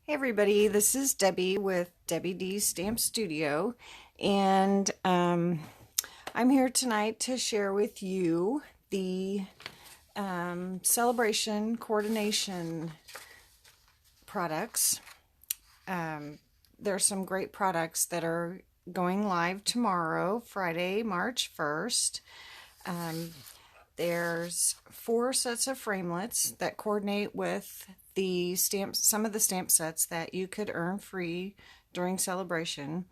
Hey everybody, this is Debbie with Debbie D's Stamp Studio, and I'm here tonight to share with you the Sale-a-Bration Coordination Products. There's some great products that are going live tomorrow, Friday, March 1st. There's 4 sets of framelits that coordinate with the stamps, some of the stamp sets that you could earn free during Sale-a-Bration.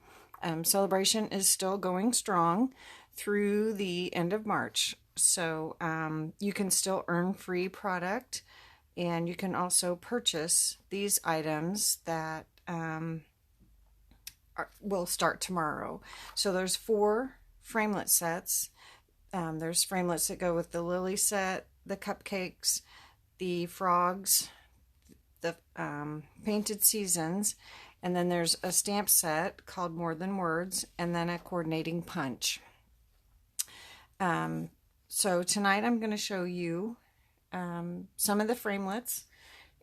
Sale-a-Bration is still going strong through the end of March, so you can still earn free product, and you can also purchase these items that will start tomorrow. So there's 4 framelit sets. There's framelits that go with the lily set, the cupcakes, the frogs, the painted seasons, and then there's a stamp set called More Than Words, and then a coordinating punch. So tonight I'm going to show you some of the framelits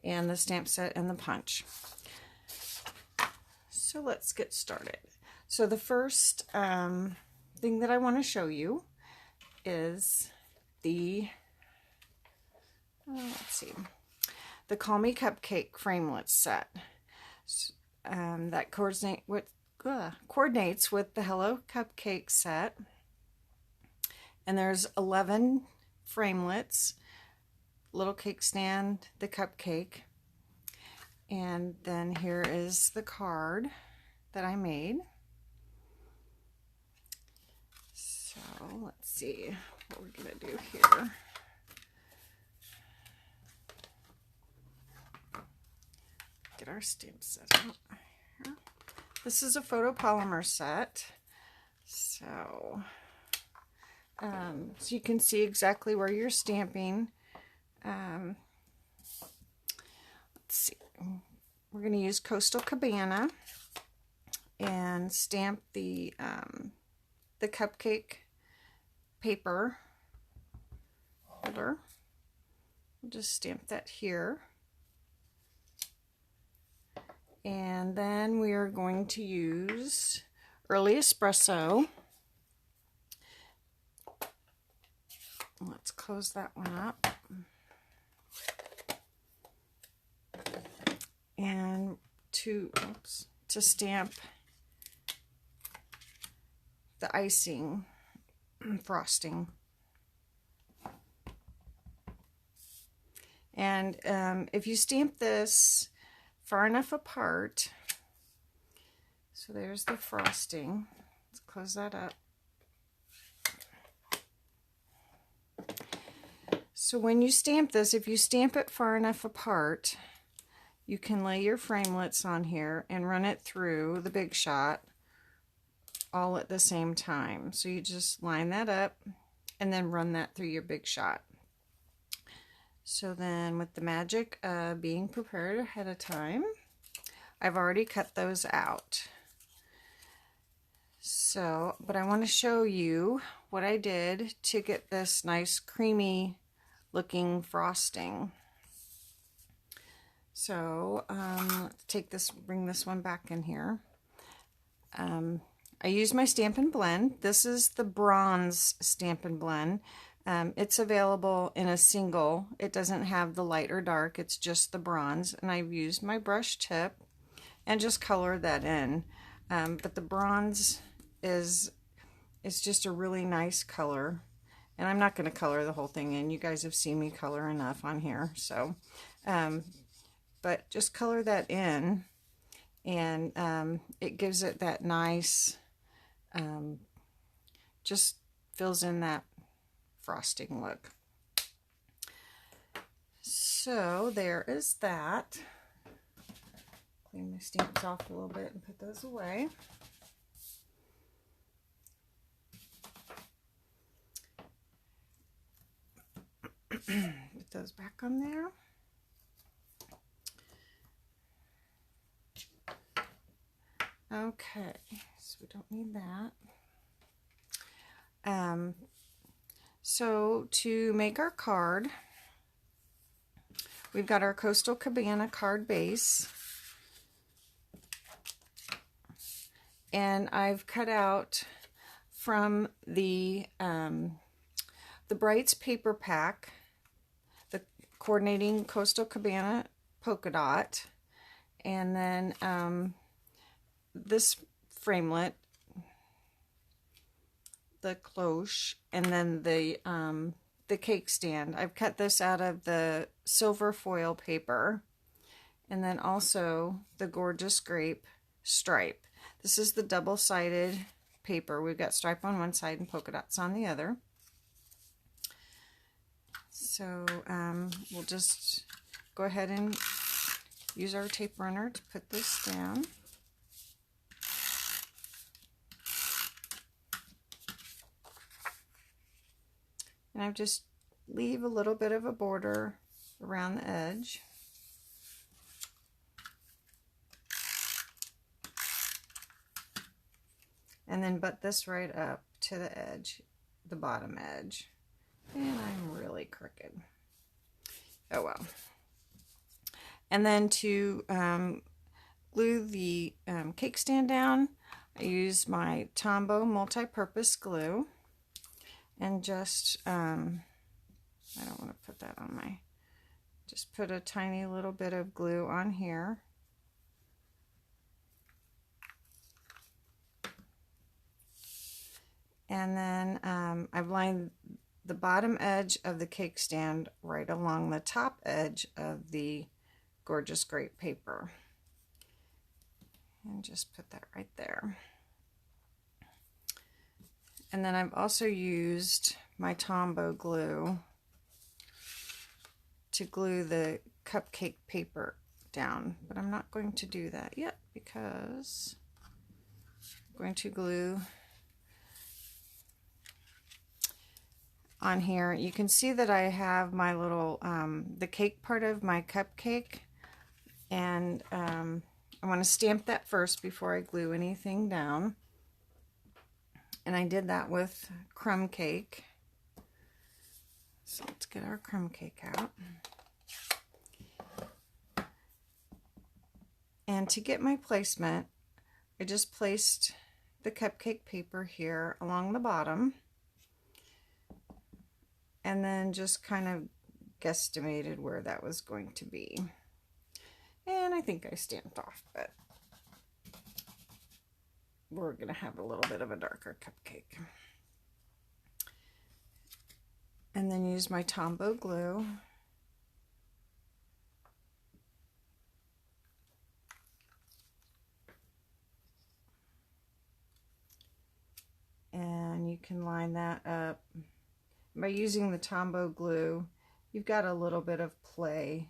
and the stamp set and the punch. So let's get started. So the first thing that I want to show you is the the Call Me Cupcake framelit set that coordinates with the Hello Cupcake set, and there's 11 framelits: little cake stand, the cupcake, and then here is the card that I made. So let's see what we're going to do here. Get our stamp set out here. This is a photopolymer set. So you can see exactly where you're stamping. Let's see. We're going to use Coastal Cabana and stamp the cupcake paper holder. We'll just stamp that here. And then we are going to use Early Espresso. Let's close that one up. And to stamp the icing frosting. And if you stamp this far enough apart, so there's the frosting. Let's close that up. So when you stamp this, if you stamp it far enough apart, you can lay your framelits on here and run it through the Big Shot all at the same time. So you just line that up and then run that through your Big Shot. So then, with the magic of being prepared ahead of time, I've already cut those out. So, but I want to show you what I did to get this nice creamy looking frosting. So let's take this, bring this one back in here. I used my Stampin' Blend. This is the bronze Stampin' Blend. It's available in a single. It doesn't have the light or dark, it's just the bronze, and I've used my brush tip and just colored that in. But the bronze is just a really nice color, and I'm not going to color the whole thing in. You guys have seen me color enough on here, so but just color that in, and it gives it that nice, just fills in that frosting look. So there is that. Clean my stamps off a little bit and put those away. Put those back on there. Okay, so we don't need that. So to make our card, we've got our Coastal Cabana card base. and I've cut out from the Brights paper pack, the Coordinating Coastal Cabana polka dot, and then this framelit, the cloche, and then the cake stand. I've cut this out of the silver foil paper, and then also the Gorgeous Grape stripe. This is the double-sided paper. We've got stripe on one side and polka dots on the other. So we'll just go ahead and use our tape runner to put this down. And I just leave a little bit of a border around the edge. And then butt this right up to the edge, the bottom edge. And I'm really crooked. Oh well. And then to glue the cake stand down, I use my Tombow multi-purpose glue. And just, I don't want to put that on my, just put a tiny little bit of glue on here. And then I've lined the bottom edge of the cake stand right along the top edge of the Gorgeous Grape paper. And just put that right there. And then I've also used my Tombow glue to glue the cupcake paper down, but I'm not going to do that yet because I'm going to glue on here. You can see that I have my little, the cake part of my cupcake, and I want to stamp that first before I glue anything down. And I did that with crumb cake. So let's get our crumb cake out. And to get my placement, I just placed the cupcake paper here along the bottom. And then just kind of guesstimated where that was going to be. And I think I stamped off, but we're going to have a little bit of a darker cupcake. And then use my Tombow glue. And you can line that up. By using the Tombow glue, you've got a little bit of play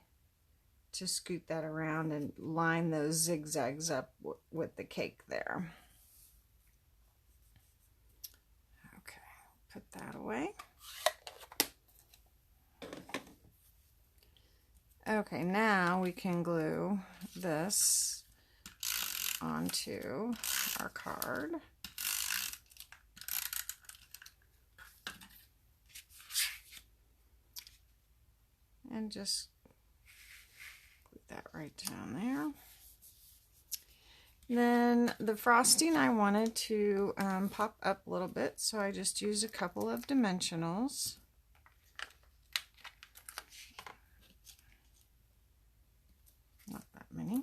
to scoot that around and line those zigzags up with the cake there. Put that away. Okay, now we can glue this onto our card. And just glue that right down there. Then the frosting I wanted to pop up a little bit, so I just used a couple of dimensionals. Not that many.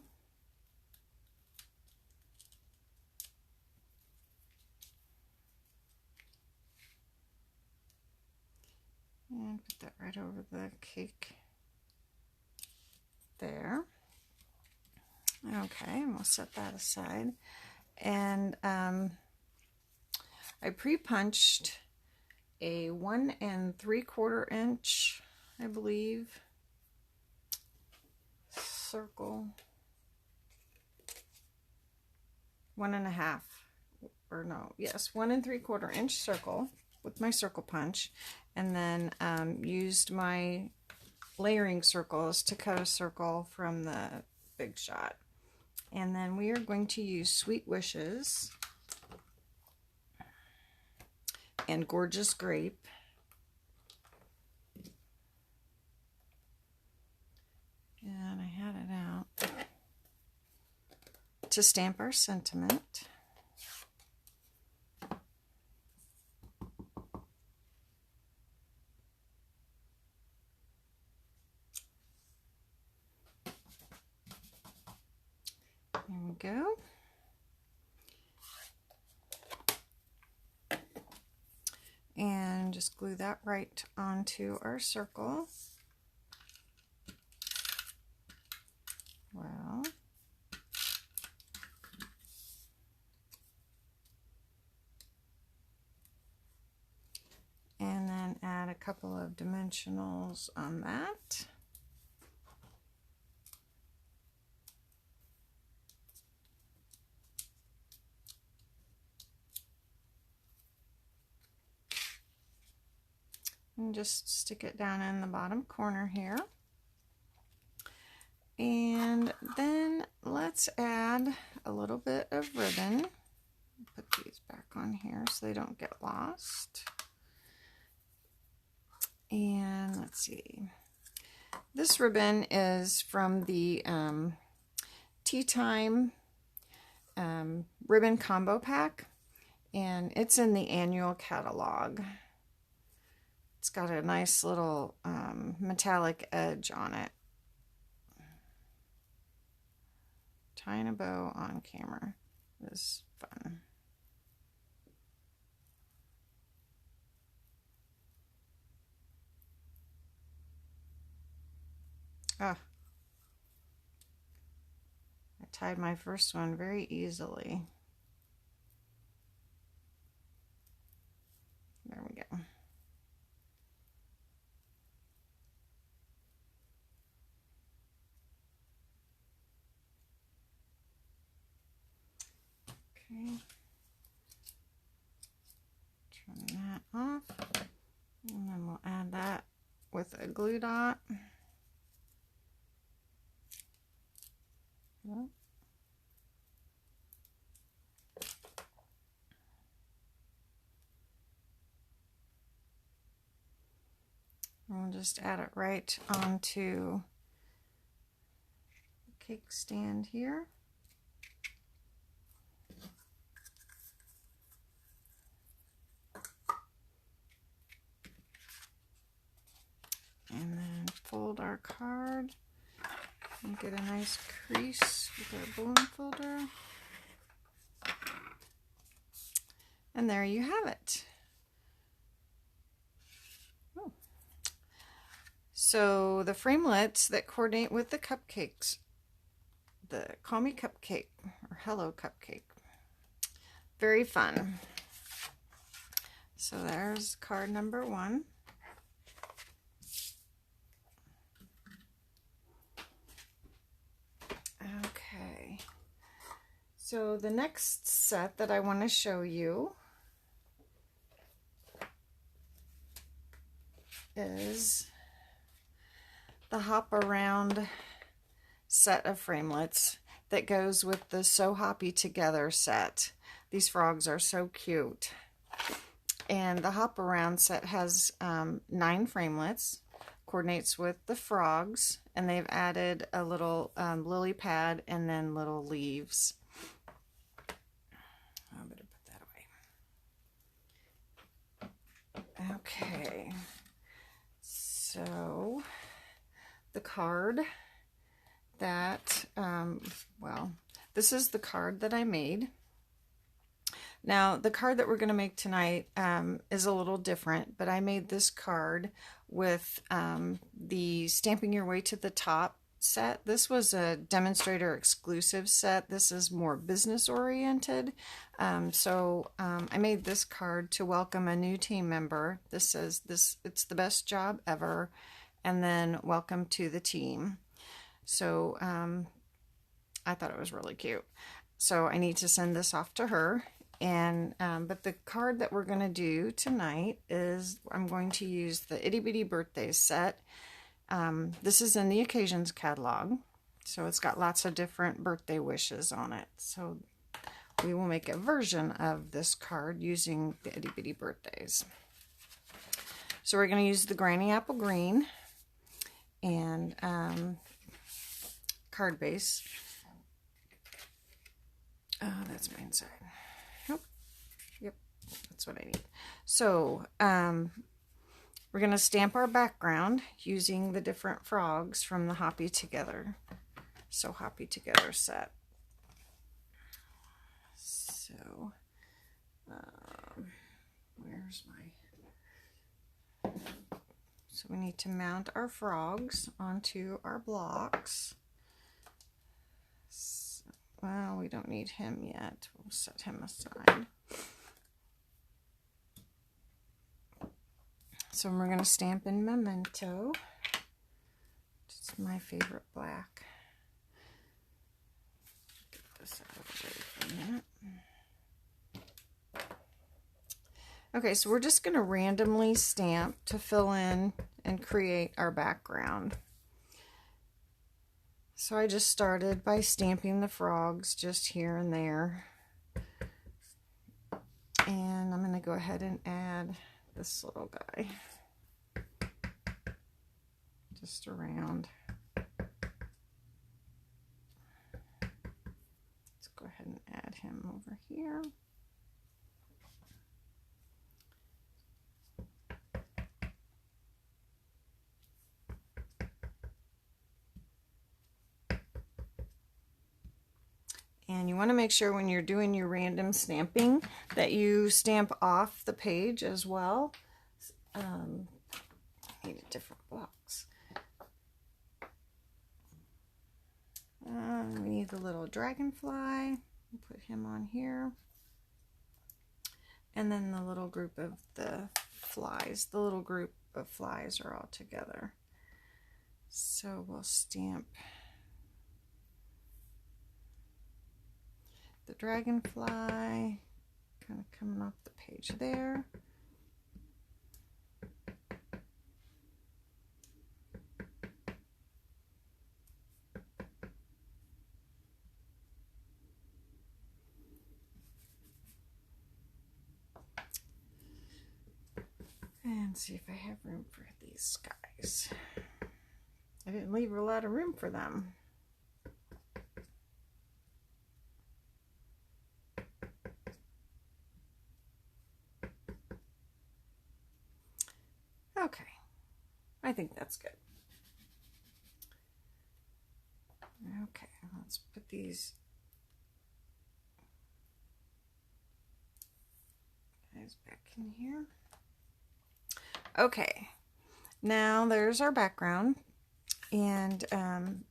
And put that right over the cake there. Okay, and we'll set that aside. And I pre-punched a 1 3/4 inch, I believe, circle, 1.5, or no, yes, 1 3/4 inch circle with my circle punch, and then used my layering circles to cut a circle from the Big Shot. And then we are going to use Sweet Wishes and Gorgeous Grape and I had it out to stamp our sentiment. go. And just glue that right onto our circle. Well, and then add a couple of dimensionals on that. And just stick it down in the bottom corner here. And then let's add a little bit of ribbon. Put these back on here so they don't get lost. And let's see. This ribbon is from the Tea Time ribbon combo pack, and it's in the annual catalog. It's got a nice little metallic edge on it. Tying a bow on camera is fun. Ah, I tied my first one very easily. There we go. Okay. Turn that off, and then we'll add that with a glue dot. Yep. And we'll just add it right onto the cake stand here. And then fold our card and get a nice crease with our balloon folder. And there you have it. Oh. So the framelits that coordinate with the cupcakes, the Call Me Cupcake or Hello Cupcake. Very fun. So there's card number 1. Okay, so the next set that I want to show you is the Hop Around set of framelits that goes with the So Hoppy Together set. These frogs are so cute. And the Hop Around set has 9 framelits, coordinates with the frogs, and they've added a little lily pad and then little leaves. I better put that away. Okay, so the card that, well, this is the card that I made. Now, the card that we're going to make tonight is a little different, but I made this card with the Stamping Your Way to the Top set. This was a demonstrator exclusive set. This is more business oriented. So I made this card to welcome a new team member. This says, it's the best job ever, and then welcome to the team. So I thought it was really cute. So I need to send this off to her. And but the card that we're going to do tonight is, I'm going to use the Itty Bitty Birthdays set. This is in the Occasions catalog, so it's got lots of different birthday wishes on it. So we will make a version of this card using the Itty Bitty Birthdays. So we're going to use the Granny Apple Green and card base. Oh, that's my inside. Yep, that's what I need. So we're going to stamp our background using the different frogs from the Hoppy Together, So Hoppy Together set. So, where's my... So we need to mount our frogs onto our blocks. So, well, we don't need him yet. We'll set him aside. So we're going to stamp in Memento. It's my favorite black. Get this out of the way for a minute. Okay, so we're just going to randomly stamp to fill in and create our background. So I just started by stamping the frogs just here and there. And I'm going to go ahead and add this little guy just around. Let's go ahead and add him over here. And you want to make sure when you're doing your random stamping that you stamp off the page as well. I need a different box. We need the little dragonfly. We'll put him on here. And then the little group of the flies. The little group of flies are all together. So we'll stamp the dragonfly, kind of coming off the page there. And see if I have room for these guys. I didn't leave a lot of room for them. Okay, I think that's good. Okay, let's put these guys back in here. Okay, now there's our background, and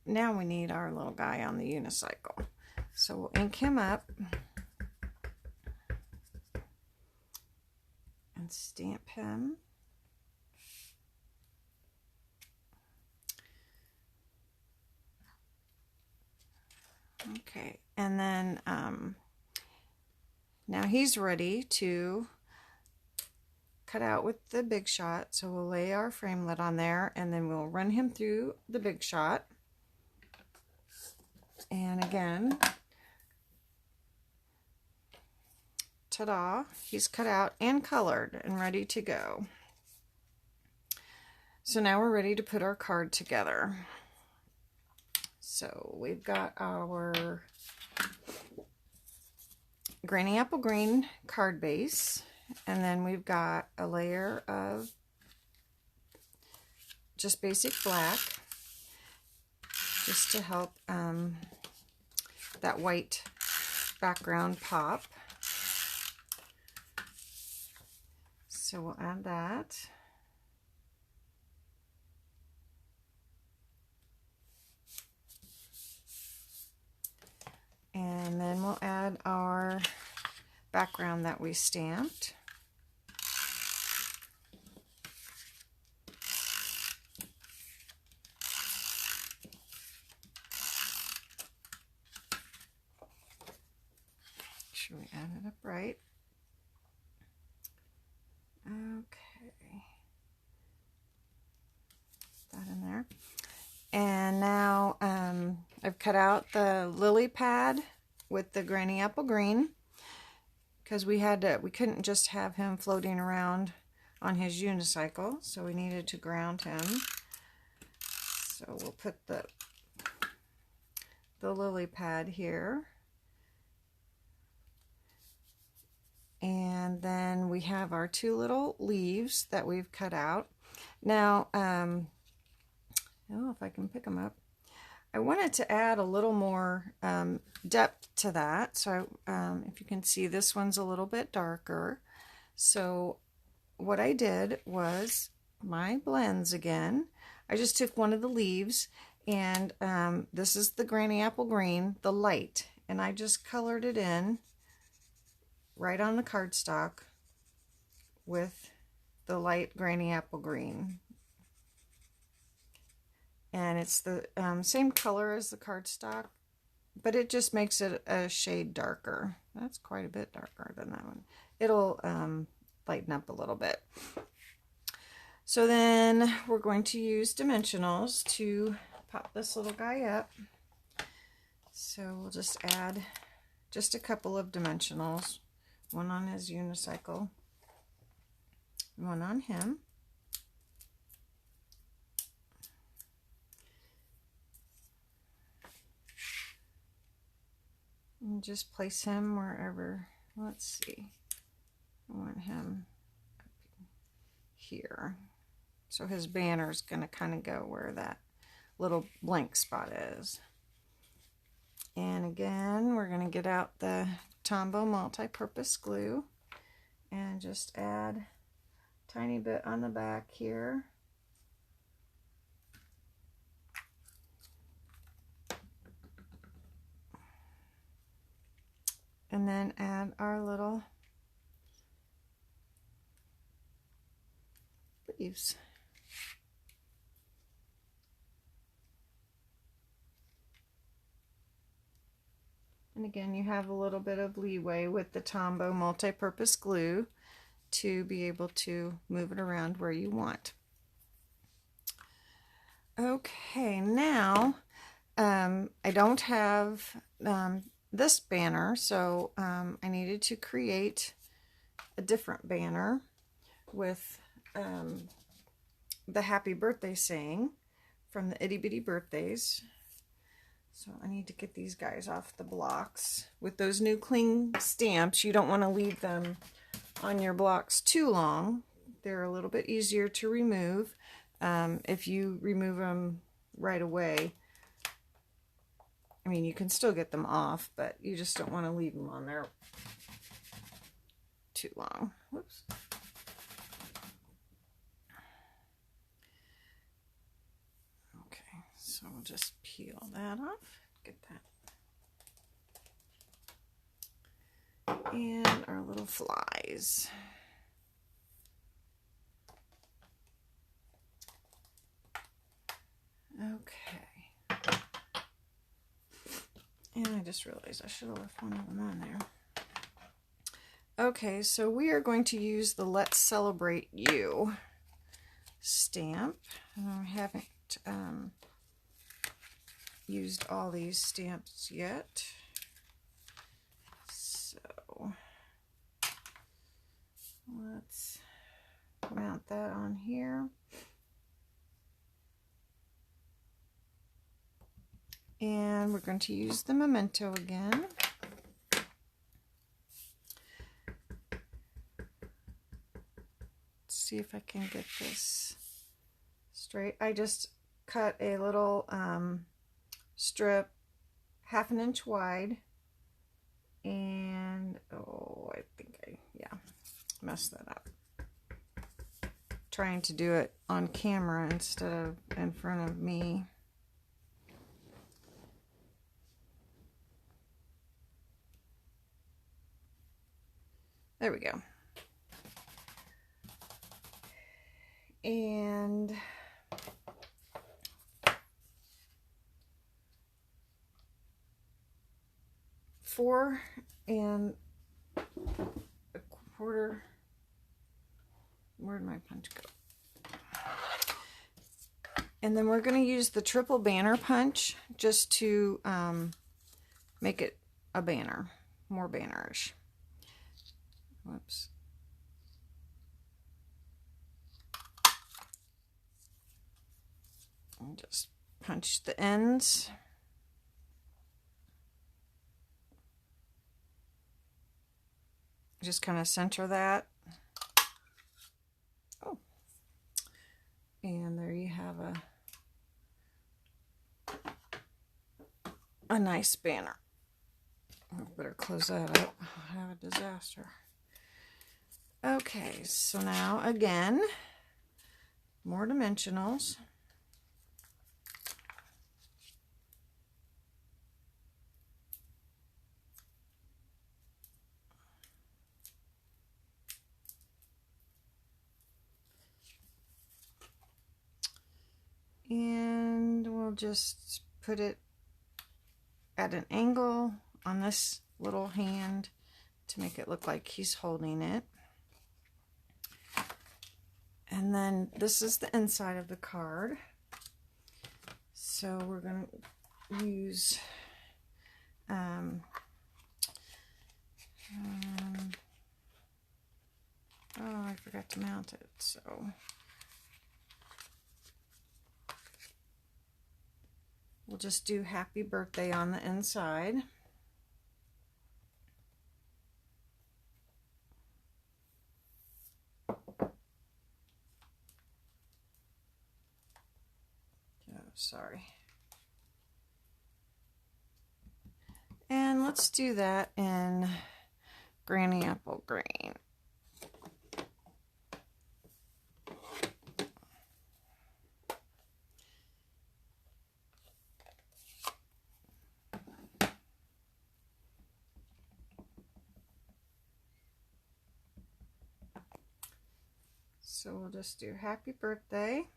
now we need our little guy on the unicycle. So we'll ink him up and stamp him. Okay, and then now he's ready to cut out with the Big Shot. So we'll lay our framelit on there, and then we'll run him through the Big Shot. And again, ta-da, he's cut out and colored and ready to go. So now we're ready to put our card together. So we've got our Granny Apple Green card base, and then we've got a layer of just basic black, just to help that white background pop. So we'll add that. And then we'll add our background that we stamped. Make sure we add it up right. Okay. Put that in there. And now I've cut out the lily pad with the Granny Apple Green, because we couldn't just have him floating around on his unicycle, so we needed to ground him. So we'll put the lily pad here. And then we have our two little leaves that we've cut out. Now, oh, if I can pick them up. I wanted to add a little more depth to that. So if you can see, this one's a little bit darker. So what I did was my blends again. I just took one of the leaves, and this is the Granny Apple Green, the light, and I just colored it in right on the cardstock with the light Granny Apple Green. And it's the same color as the cardstock, but it just makes it a shade darker. That's quite a bit darker than that one. It'll lighten up a little bit. So then we're going to use dimensionals to pop this little guy up. So we'll just add just a couple of dimensionals, one on his unicycle, one on him. And just place him wherever, let's see, I want him up here. So his banner is going to kind of go where that little blank spot is. And again, we're going to get out the Tombow multi-purpose glue and just add a tiny bit on the back here. And then add our little leaves. And again, you have a little bit of leeway with the Tombow multi-purpose glue to be able to move it around where you want. Okay, now I don't have this banner, so I needed to create a different banner with the happy birthday saying from the Itty Bitty Birthdays. So I need to get these guys off the blocks. With those new cling stamps, you don't want to leave them on your blocks too long. They're a little bit easier to remove. If you remove them right away, I mean, you can still get them off, but you just don't want to leave them on there too long. Whoops. Okay, so we'll just peel that off. Get that. And our little flies. Okay. And I just realized I should have left one of them on there. Okay, so we are going to use the Let's Celebrate You stamp. I haven't used all these stamps yet. So let's mount that on here. And we're going to use the memento again. Let's see if I can get this straight. I just cut a little strip 1/2 inch wide, and oh, I think I messed that up. Trying to do it on camera instead of in front of me. There we go. And four and a quarter. Where'd my punch go? And then we're going to use the triple banner punch just to make it a banner, more bannerish. Whoops. And just punch the ends. Just kind of center that. Oh. And there you have a nice banner. I better close that up. I'll have a disaster. Okay, so now again, more dimensionals. And we'll just put it at an angle on this little hand to make it look like he's holding it. And then this is the inside of the card. So we're going to use oh, I forgot to mount it. So we'll just do happy birthday on the inside. Sorry. And let's do that in Granny Apple Green. So we'll just do happy birthday.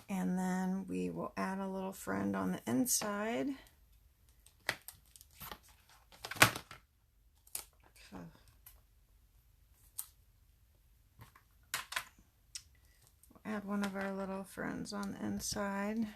And then we will add a little friend on the inside. We'll add one of our little friends on the inside.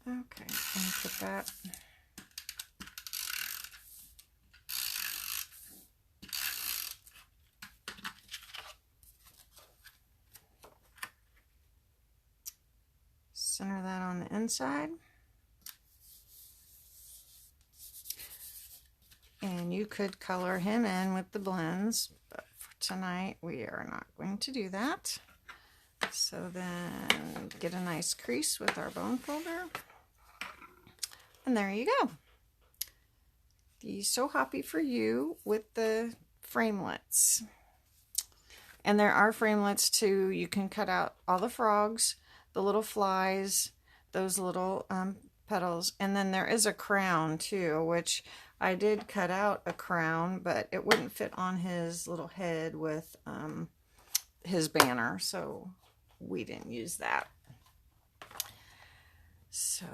Okay, and put that center that on the inside. And you could color him in with the blends, but for tonight we are not going to do that. So then get a nice crease with our bone folder. And there you go. The So Happy For You with the framelets. And there are framelets too. You can cut out all the frogs, the little flies, those little petals. And then there is a crown too, which I did cut out a crown, but it wouldn't fit on his little head with his banner. So we didn't use that. So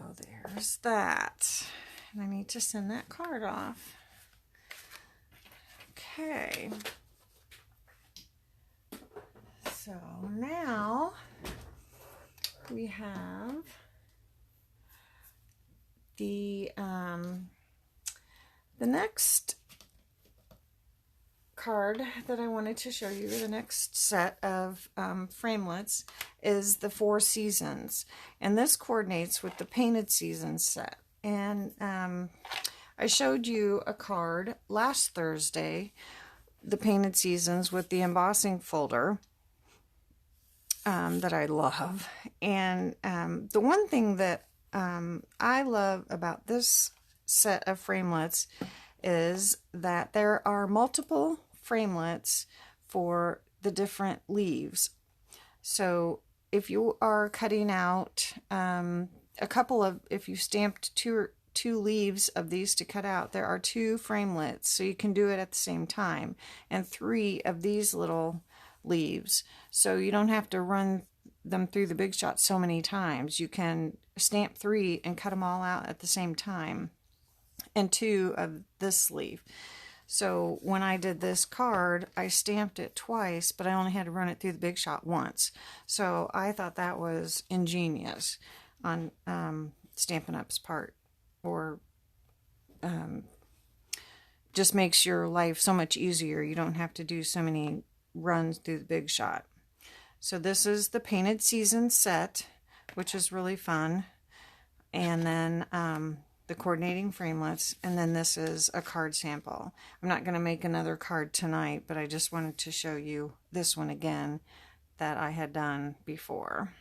there's that. And I need to send that card off. Okay. So now we have the next card that I wanted to show you, the next set of framelets, is the 4 Seasons, and this coordinates with the Painted Seasons set. And I showed you a card last Thursday, the Painted Seasons with the embossing folder that I love. And the one thing that I love about this set of framelets is that there are multiple framelets for the different leaves. So if you are cutting out if you stamped two leaves of these to cut out, there are 2 framelets, so you can do it at the same time, and 3 of these little leaves, so you don't have to run them through the Big Shot so many times. You can stamp 3 and cut them all out at the same time, and 2 of this sleeve. So when I did this card, I stamped it twice, but I only had to run it through the Big Shot once. So I thought that was ingenious on Stampin' Up's part, or just makes your life so much easier. You don't have to do so many runs through the Big Shot. So this is the Painted Season set, which is really fun. And then the coordinating framelits, and then this is a card sample. I'm not going to make another card tonight, but I just wanted to show you this one again that I had done before.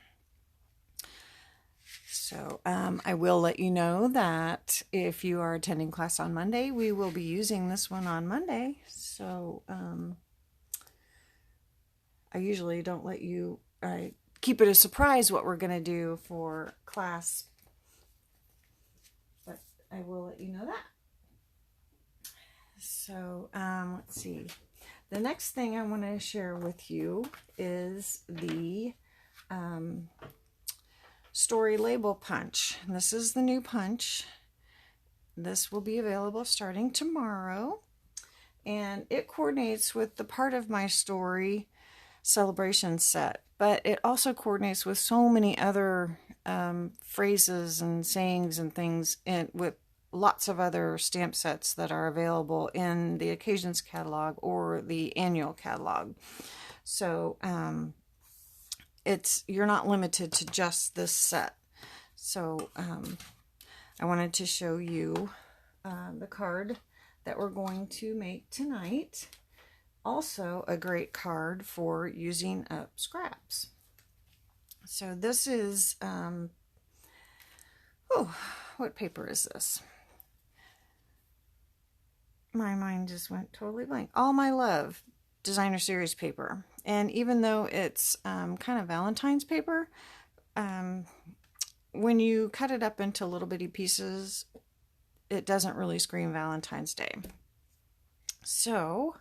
So I will let you know that if you are attending class on Monday, we will be using this one on Monday. So I usually don't let you, I keep it a surprise what we're going to do for class, but I will let you know that. So let's see. The next thing I want to share with you is the story label punch. This is the new punch. This will be available starting tomorrow, and it coordinates with the part of my story Sale-a-Bration set, but it also coordinates with so many other phrases and sayings and things with lots of other stamp sets that are available in the Occasions catalog or the annual catalog. So you're not limited to just this set. So I wanted to show you the card that we're going to make tonight. Also a great card for using up scraps. So this is, what paper is this? My mind just went totally blank. All My Love Designer Series paper. And even though it's kind of Valentine's paper, when you cut it up into little bitty pieces, it doesn't really scream Valentine's Day. So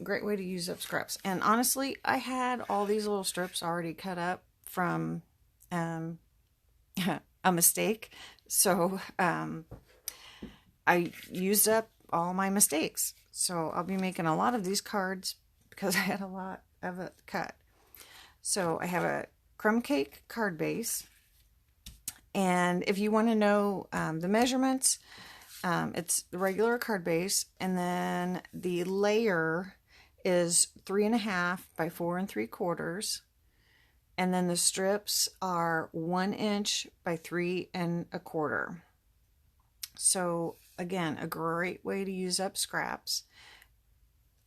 great way to use up scraps. And honestly, I had all these little strips already cut up from a mistake. So I used up all my mistakes. So I'll be making a lot of these cards because I had a lot of it cut. So I have a crumb cake card base. And if you want to know the measurements, it's the regular card base, and then the layer is 3.5 by 4 3/4, and then the strips are 1 inch by 3 1/4. So again, a great way to use up scraps.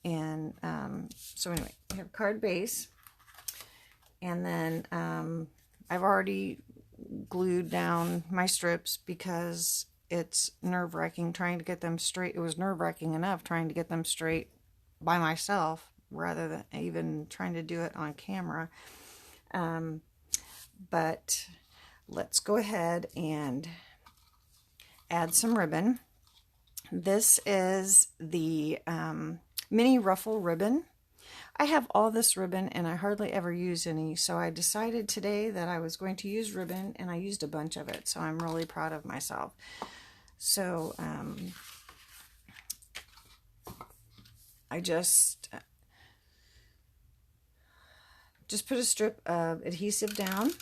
And so anyway, we have card base, and then I've already glued down my strips because it's nerve-wracking trying to get them straight. It was nerve-wracking enough trying to get them straight by myself rather than even trying to do it on camera. But let's go ahead and add some ribbon. This is the mini ruffle ribbon. I have all this ribbon and I hardly ever use any, so I decided today that I was going to use ribbon, and I used a bunch of it, so I'm really proud of myself. So I just put a strip of adhesive down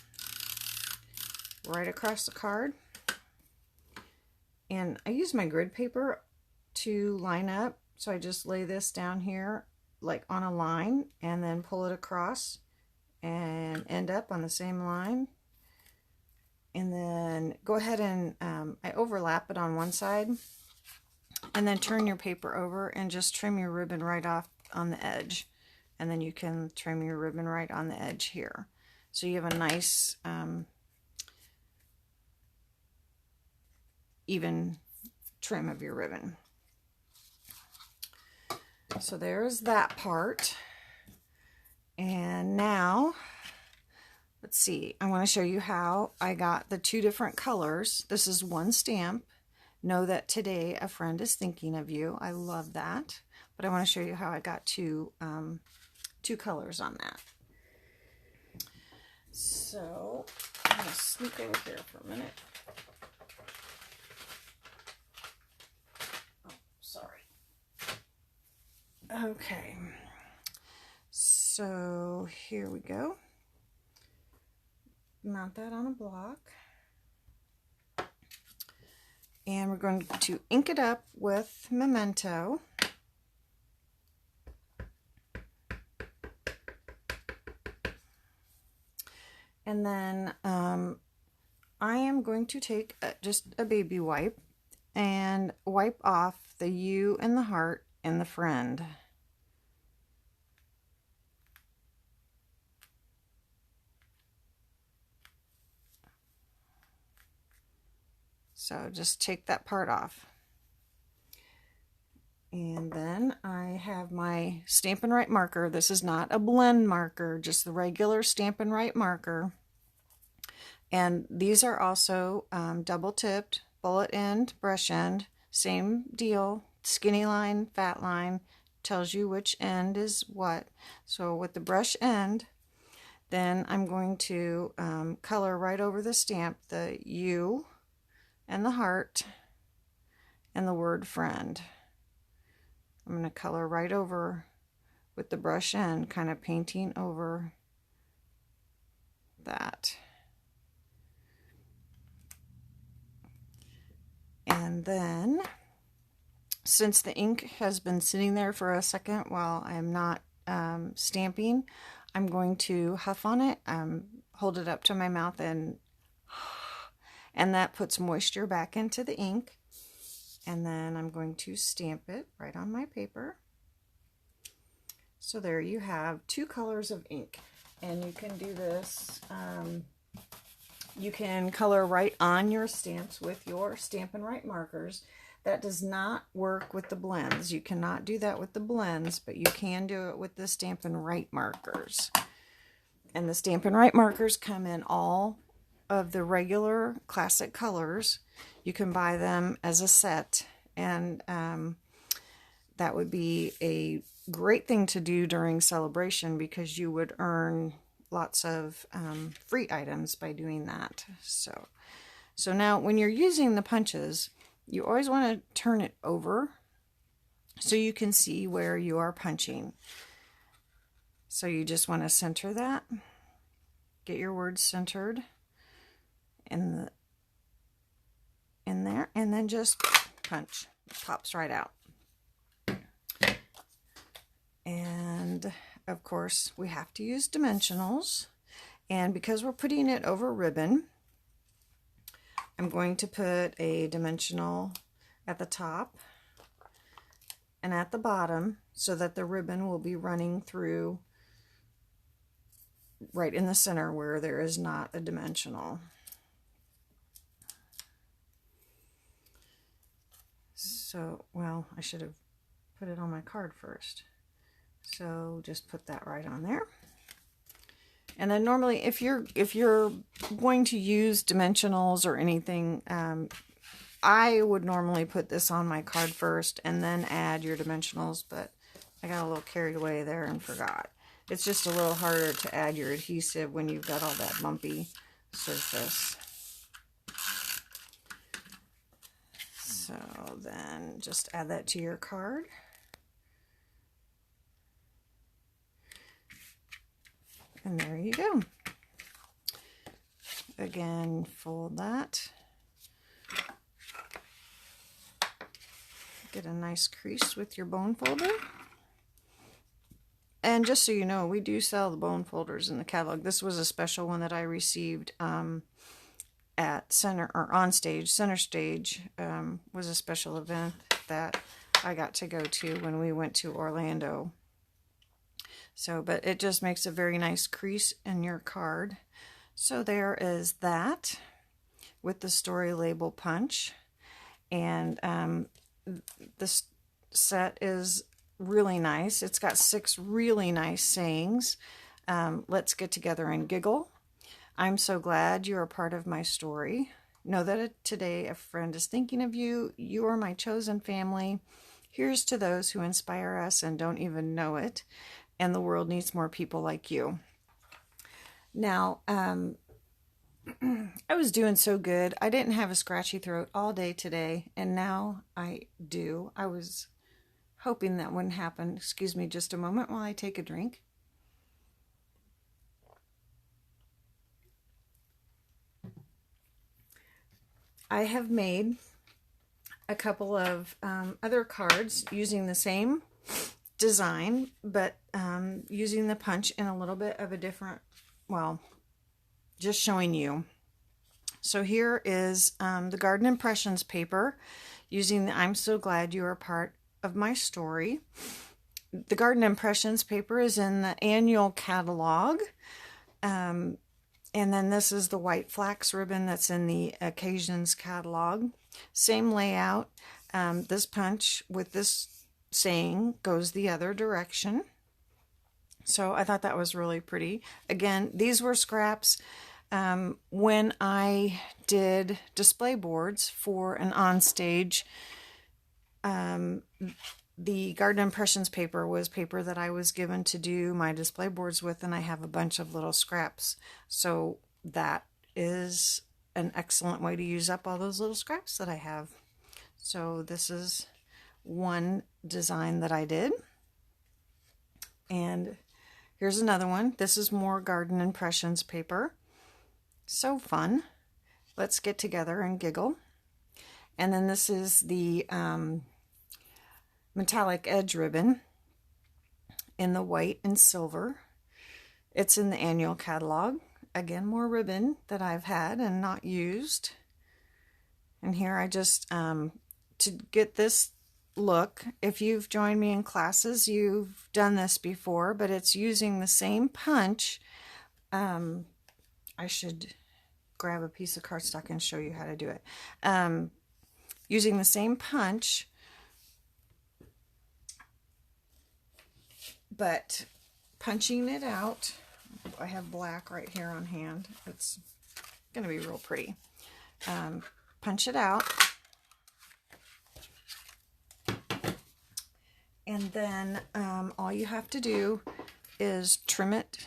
right across the card, and I use my grid paper to line up. So I just lay this down here like on a line and then pull it across and end up on the same line, and then go ahead and I overlap it on one side, and then turn your paper over and just trim your ribbon right off on the edge, and then you can trim your ribbon right on the edge here, so you have a nice even trim of your ribbon. So there's that part. And now let's see, I want to show you how I got the 2 different colors. This is one stamp. Know that today a friend is thinking of you. I love that. But I want to show you how I got two colors on that. So I'm going to sneak over here for a minute. Oh, sorry. Okay, so here we go. Mount that on a block. And we're going to ink it up with Memento. And then I am going to take just a baby wipe and wipe off the U and the heart and the friend. So just take that part off. And then I have my Stampin' Right marker. This is not a blend marker, just the regular Stampin' Right marker. And these are also double tipped, bullet end, brush end, same deal, skinny line, fat line, tells you which end is what. So with the brush end, then I'm going to color right over the stamp the U and the heart and the word friend. I'm going to color right over with the brush end, kind of painting over that. And then, since the ink has been sitting there for a second while I'm not stamping, I'm going to huff on it, hold it up to my mouth, and that puts moisture back into the ink. And then I'm going to stamp it right on my paper. So there you have 2 colors of ink. And you can do this, you can color right on your stamps with your Stampin' Right markers. That does not work with the blends. You cannot do that with the blends, but you can do it with the Stampin' Right markers. And the Stampin' Right markers come in all of the regular classic colors. You can buy them as a set, and that would be a great thing to do during celebration, because you would earn lots of free items by doing that. So now when you're using the punches, you always want to turn it over so you can see where you are punching. So you just want to center that, get your words centered in there, and then just punch. It pops right out. And of course we have to use dimensionals, and because we're putting it over ribbon, I'm going to put a dimensional at the top and at the bottom so that the ribbon will be running through right in the center where there is not a dimensional. So, well, I should have put it on my card first. So just put that right on there. And then normally if you're going to use dimensionals or anything, I would normally put this on my card first and then add your dimensionals, but I got a little carried away there and forgot. It's just a little harder to add your adhesive when you've got all that bumpy surface. So then just add that to your card. And there you go. Again, fold that. Get a nice crease with your bone folder. And just so you know, we do sell the bone folders in the catalog. This was a special one that I received at Center Stage was a special event that I got to go to when we went to Orlando. So, but it just makes a very nice crease in your card. So there is that with the story label punch. And this set is really nice. It's got 6 really nice sayings. Let's get together and giggle. I'm so glad you're a part of my story. Know that today a friend is thinking of you. You are my chosen family. Here's to those who inspire us and don't even know it. And the world needs more people like you. Now, I was doing so good. I didn't have a scratchy throat all day today, and now I do. I was hoping that wouldn't happen. Excuse me just a moment while I take a drink. I have made a couple of other cards using the same design, but using the punch in a little bit of a different, well, just showing you. So here is the Garden Impressions paper using the I'm So Glad You Are Part of My Story. The Garden Impressions paper is in the annual catalog. And then this is the white flax ribbon that's in the occasions catalog. Same layout. This punch with this saying goes the other direction. So I thought that was really pretty. Again, these were scraps when I did display boards for an onstage. The Garden Impressions paper was paper that I was given to do my display boards with, and I have a bunch of little scraps. So that is an excellent way to use up all those little scraps that I have. So this is one design that I did. And here's another one. This is more Garden Impressions paper. So fun. Let's get together and giggle. And then this is the metallic edge ribbon in the white and silver. It's in the annual catalog. Again, more ribbon that I've had and not used. And here I just, to get this look, if you've joined me in classes, you've done this before, but it's using the same punch. I should grab a piece of cardstock and show you how to do it. Using the same punch, but punching it out. I have black right here on hand. It's going to be real pretty. Punch it out. And then all you have to do is trim it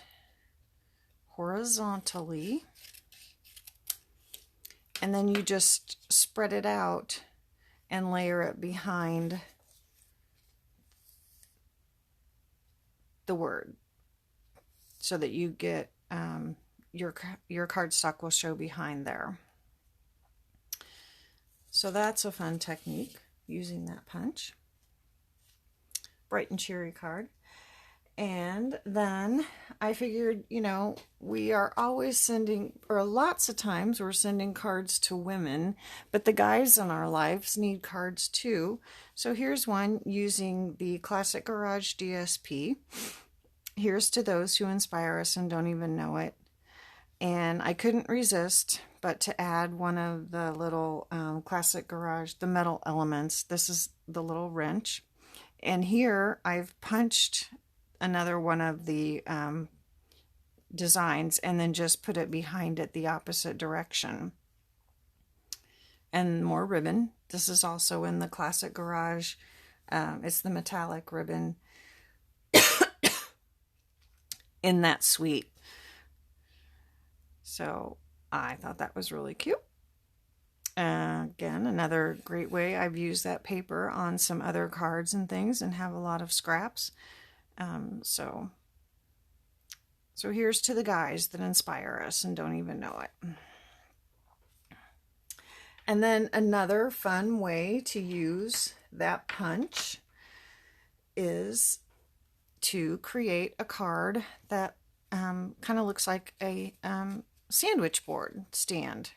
horizontally. And then you just spread it out and layer it behind the word so that you get your cardstock will show behind there. So that's a fun technique using that punch. Bright and cheery card. And then I figured, you know, we are always sending, or lots of times we're sending cards to women, but the guys in our lives need cards too. So here's one using the Classic Garage DSP. Here's to those who inspire us and don't even know it. And I couldn't resist but to add one of the little Classic Garage, the metal elements. This is the little wrench. And here I've punched another one of the designs and then just put it behind it the opposite direction. And more ribbon. This is also in the Classic Garage. It's the metallic ribbon in that suite. So I thought that was really cute. Again, another great way. I've used that paper on some other cards and things and have a lot of scraps. So here's to the guys that inspire us and don't even know it. And then another fun way to use that punch is to create a card that kind of looks like a sandwich board stand.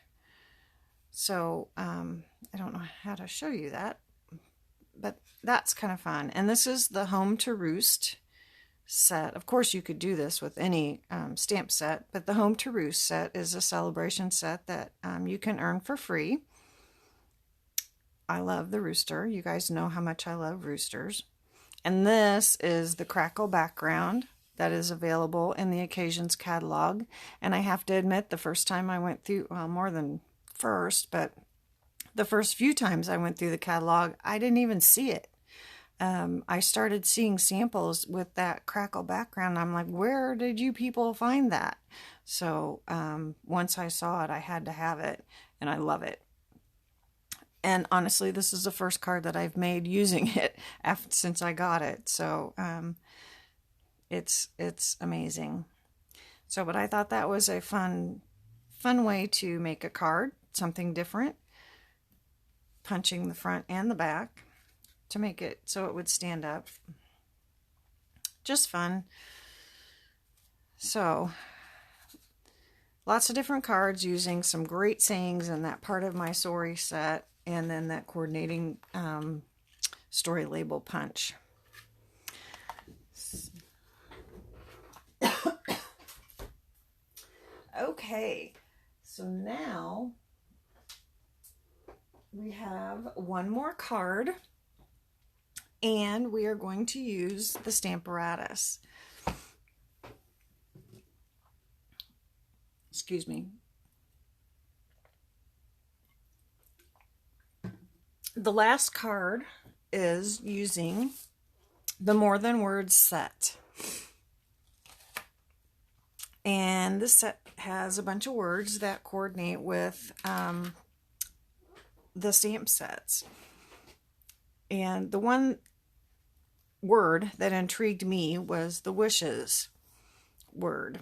So I don't know how to show you that, but that's kind of fun. And this is the Home to Roost set. Of course, you could do this with any stamp set, but the Home to Roost set is a celebration set that you can earn for free. I love the rooster. You guys know how much I love roosters. And this is the crackle background that is available in the Occasions catalog. And I have to admit, the first time I went through, well, more than first, but the first few times I went through the catalog, I didn't even see it. I started seeing samples with that crackle background. I'm like, where did you people find that? So once I saw it, I had to have it, and I love it. And honestly, this is the first card that I've made using it since I got it. So it's amazing. So, but I thought that was a fun way to make a card, something different, punching the front and the back to make it so it would stand up. Just fun. So, lots of different cards using some great sayings in that part of my story set, and then that coordinating story label punch. Okay, so now we have one more card, and we are going to use the Stamparatus. Excuse me. The last card is using the More Than Words set. And this set has a bunch of words that coordinate with the stamp sets. And the one word that intrigued me was the wishes word.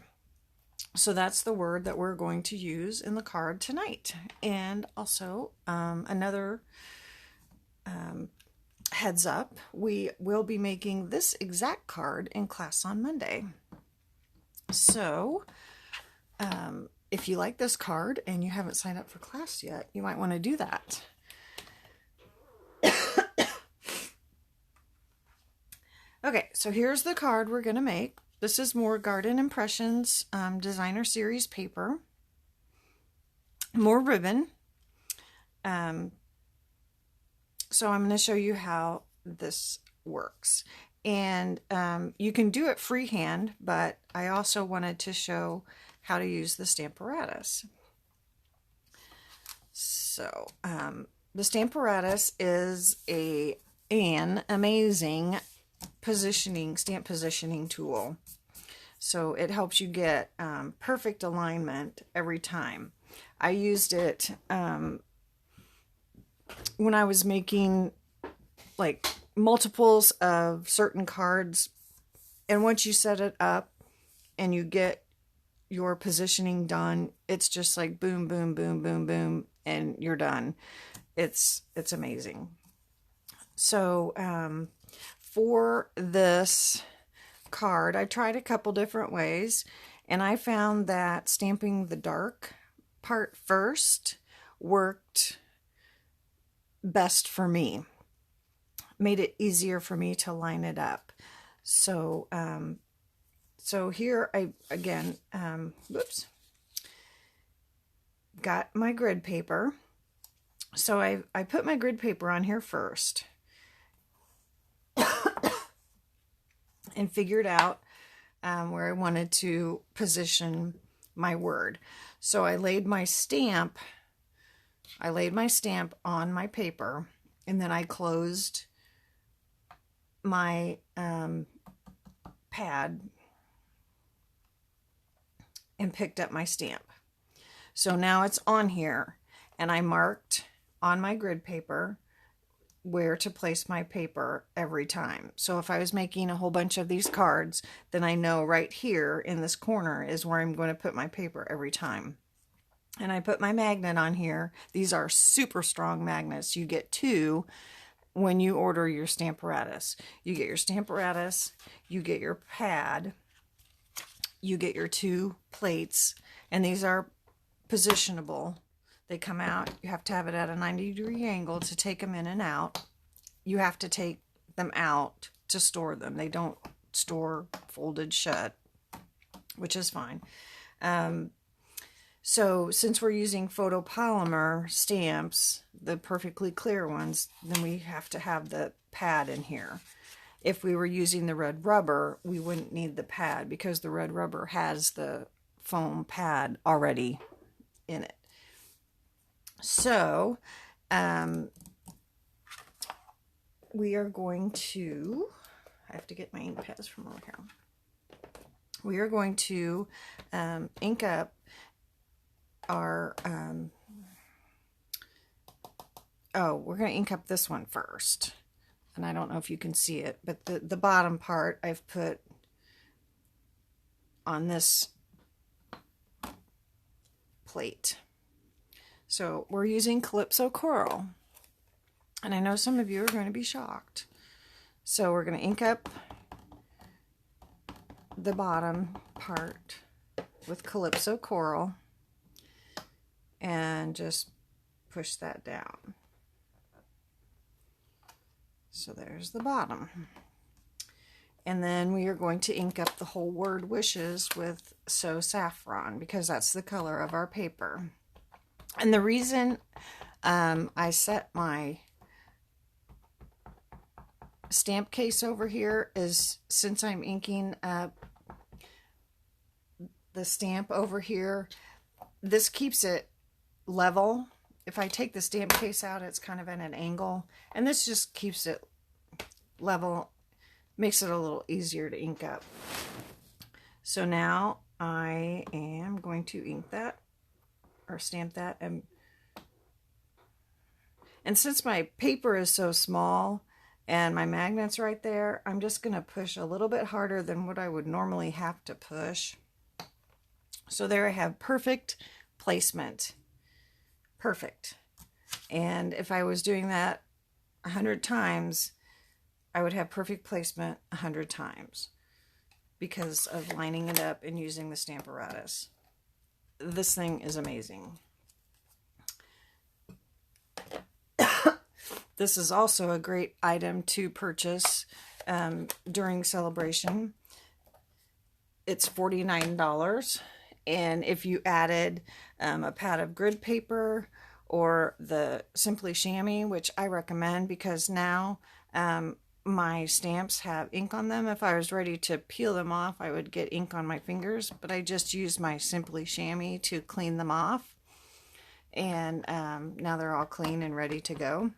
So that's the word that we're going to use in the card tonight. And also another heads up, we will be making this exact card in class on Monday. So if you like this card and you haven't signed up for class yet, you might want to do that. Okay, so here's the card we're going to make. This is more Garden Impressions Designer Series paper. More ribbon. So I'm going to show you how this works. And you can do it freehand, but I also wanted to show how to use the Stamparatus. So the Stamparatus is an amazing stamp positioning tool. So it helps you get perfect alignment every time. I used it when I was making like multiples of certain cards, and once you set it up and you get your positioning done, it's just like boom, boom, boom, boom, boom, and you're done. It's amazing. So for this card, I tried a couple different ways, and I found that stamping the dark part first worked best for me. Made it easier for me to line it up. So so here I again got my grid paper. So I put my grid paper on here first and figured out where I wanted to position my word. So I laid my stamp on my paper, and then I closed my pad and picked up my stamp. So now it's on here, and I marked on my grid paper where to place my paper every time. So if I was making a whole bunch of these cards, then I know right here in this corner is where I'm going to put my paper every time. And I put my magnet on here. These are super strong magnets. You get 2 when you order your Stamparatus. You get your Stamparatus, you get your pad, you get your 2 plates, and these are positionable. They come out. You have to have it at a 90-degree angle to take them in and out. You have to take them out to store them. They don't store folded shut, which is fine. So since we're using photopolymer stamps, the perfectly clear ones, then we have to have the pad in here. If we were using the red rubber, we wouldn't need the pad because the red rubber has the foam pad already in it. So we are going to, I have to get my ink pads from over here. We are going to ink up our oh, we're going to ink up this one first. And I don't know if you can see it, but the bottom part I've put on this plate. So we're using Calypso Coral. And I know some of you are going to be shocked. So we're going to ink up the bottom part with Calypso Coral and just push that down. So there's the bottom. And then we are going to ink up the whole word wishes with So Saffron because that's the color of our paper. And the reason I set my stamp case over here is since I'm inking up the stamp over here, this keeps it level. If I take the stamp case out, it's kind of at an angle, and this just keeps it level, makes it a little easier to ink up. So now I am going to ink that or stamp that, and since my paper is so small and my magnet's right there, I'm just going to push a little bit harder than what I would normally have to push. So there I have perfect placement. Perfect. And if I was doing that 100 times, I would have perfect placement 100 times because of lining it up and using the Stamparatus. This thing is amazing. This is also a great item to purchase during celebration. It's $49. And if you added a pad of grid paper or the Simply Chamois, which I recommend because now my stamps have ink on them. If I was ready to peel them off, I would get ink on my fingers, but I just use my Simply Chamois to clean them off. And now they're all clean and ready to go.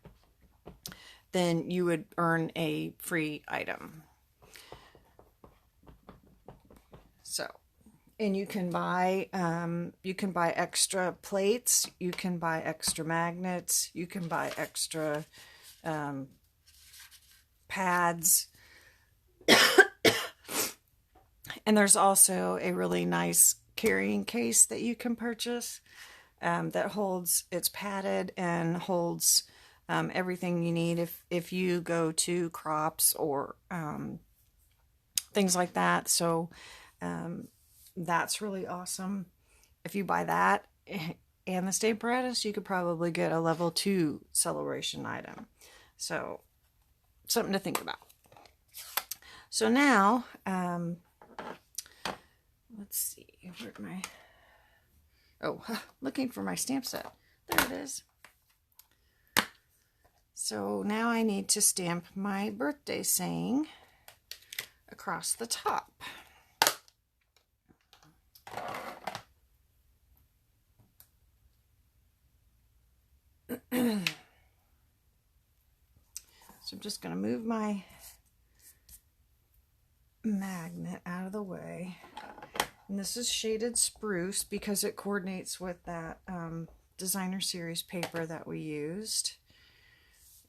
Then you would earn a free item. So, and you can buy extra plates, you can buy extra magnets, you can buy extra pads. And there's also a really nice carrying case that you can purchase that holds, it's padded and holds everything you need if you go to crops or things like that. So that's really awesome. If you buy that and the Stamparatus, you could probably get a level 2 celebration item. So something to think about. So now, let's see, where'd my, oh, looking for my stamp set. There it is. So now I need to stamp my birthday saying across the top. So I'm just going to move my magnet out of the way. And this is shaded spruce because it coordinates with that designer series paper that we used.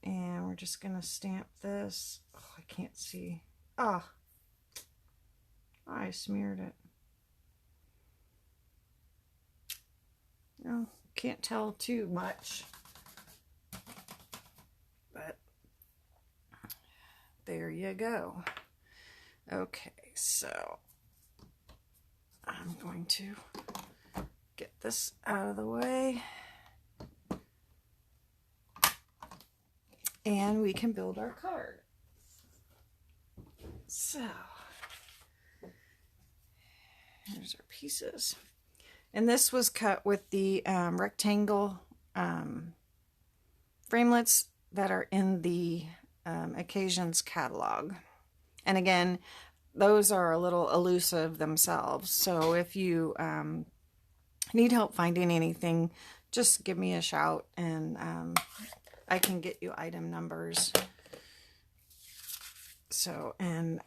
And we're just going to stamp this. Oh, I can't see. Oh, I smeared it. No, can't tell too much. But there you go. Okay, so I'm going to get this out of the way. And we can build our card. So, here's our pieces. And this was cut with the rectangle framelits that are in the Occasions catalog. And again, those are a little elusive themselves. So if you need help finding anything, just give me a shout and I can get you item numbers. So, and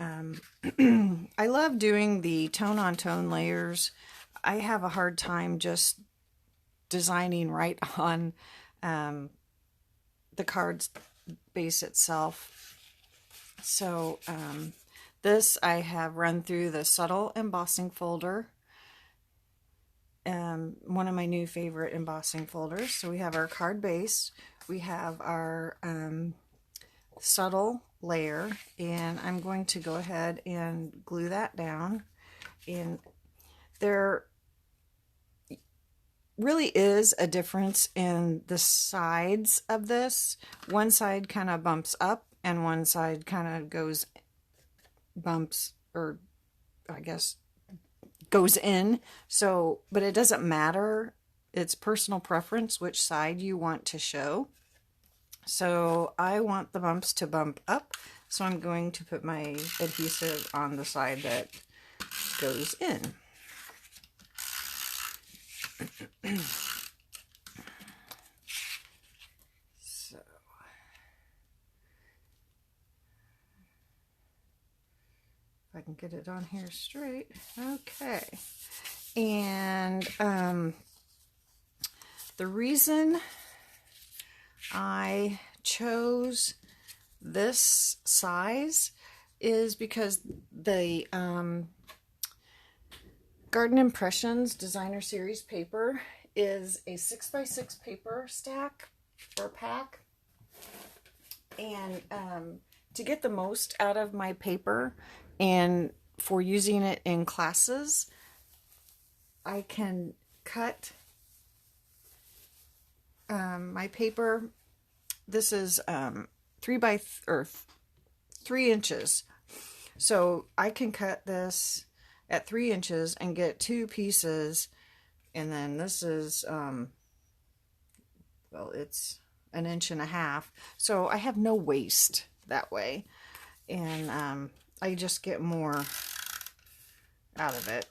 I love doing the tone-on-tone layers. I have a hard time just designing right on the card's base itself. So this I have run through the subtle embossing folder, one of my new favorite embossing folders. So we have our card base, we have our subtle layer, and I'm going to go ahead and glue that down. And there really is a difference in the sides of this. One side kind of bumps up and one side kind of bumps, or I guess goes in. So, but it doesn't matter. It's personal preference which side you want to show. So I want the bumps to bump up, so I'm going to put my adhesive on the side that goes in. So if I can get it on here straight. Okay. And the reason I chose this size is because the Garden Impressions Designer Series paper is a 6x6 paper stack or pack, and to get the most out of my paper and for using it in classes, I can cut my paper. This is 3 inches, so I can cut this at 3 inches and get 2 pieces. And then this is well, it's 1.5 inches, so I have no waste that way, and I just get more out of it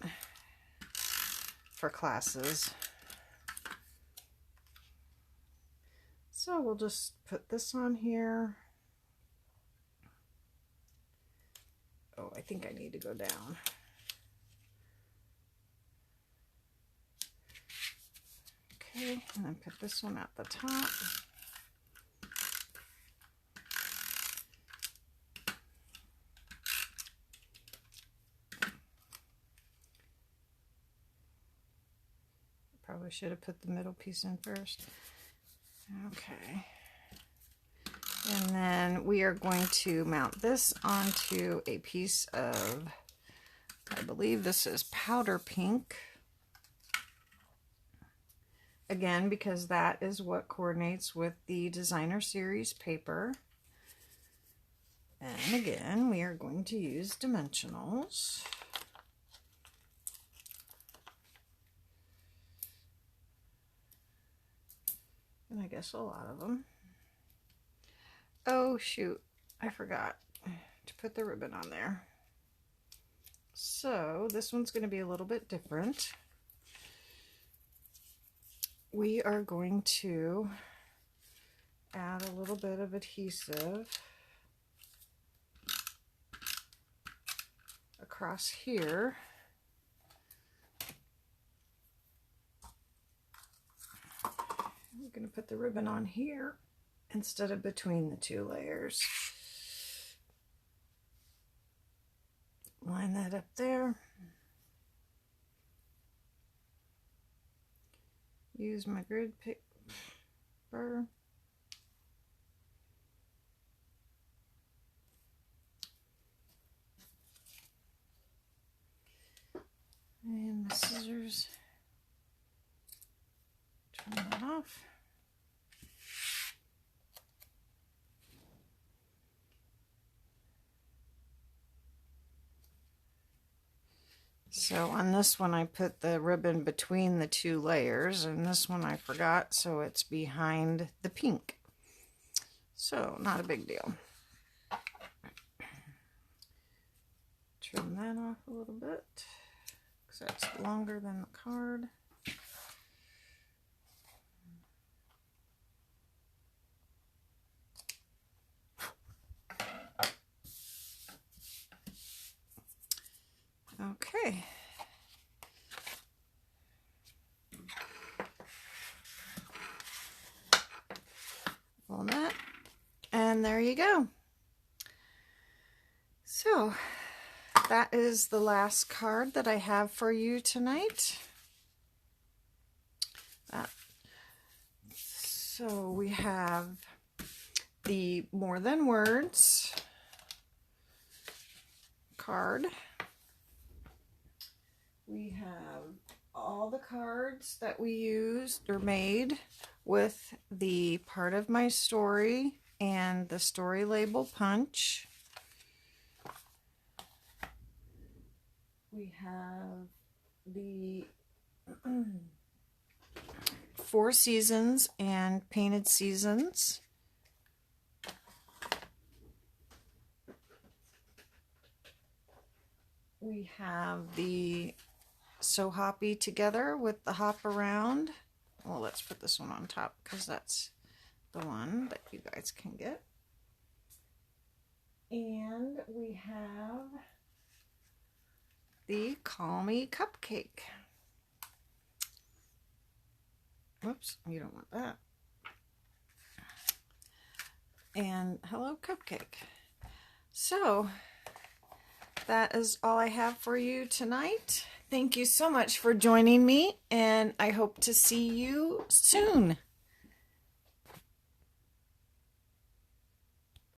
for classes. So we'll just put this on here. Oh, I think I need to go down. Okay, and then put this one at the top. Probably should have put the middle piece in first. Okay. And then we are going to mount this onto a piece of, I believe this is powder pink. Again, because that is what coordinates with the Designer Series paper. And again, we are going to use dimensionals. And I guess a lot of them. Oh shoot, I forgot to put the ribbon on there. So this one's going to be a little bit different. We are going to add a little bit of adhesive across here. We're going to put the ribbon on here instead of between the 2 layers. Line that up there. Use my grid paper. And the scissors. Turn that off. So on this one I put the ribbon between the 2 layers, and this one I forgot, so it's behind the pink. So not a big deal. Trim that off a little bit because that's longer than the card. Okay. On that. you go. So that is the last card that I have for you tonight. So we have the More Than Words card. We have all the cards that we used or made with the part of my story and the story label punch. We have the 4 Seasons and Painted Seasons. We have the So Hoppy Together with the Hop Around. Well, let's put this one on top because that's the one that you guys can get. And we have the Call Me Cupcake. Whoops, you don't want that. And Hello Cupcake. So that is all I have for you tonight. Thank you so much for joining me, and I hope to see you soon.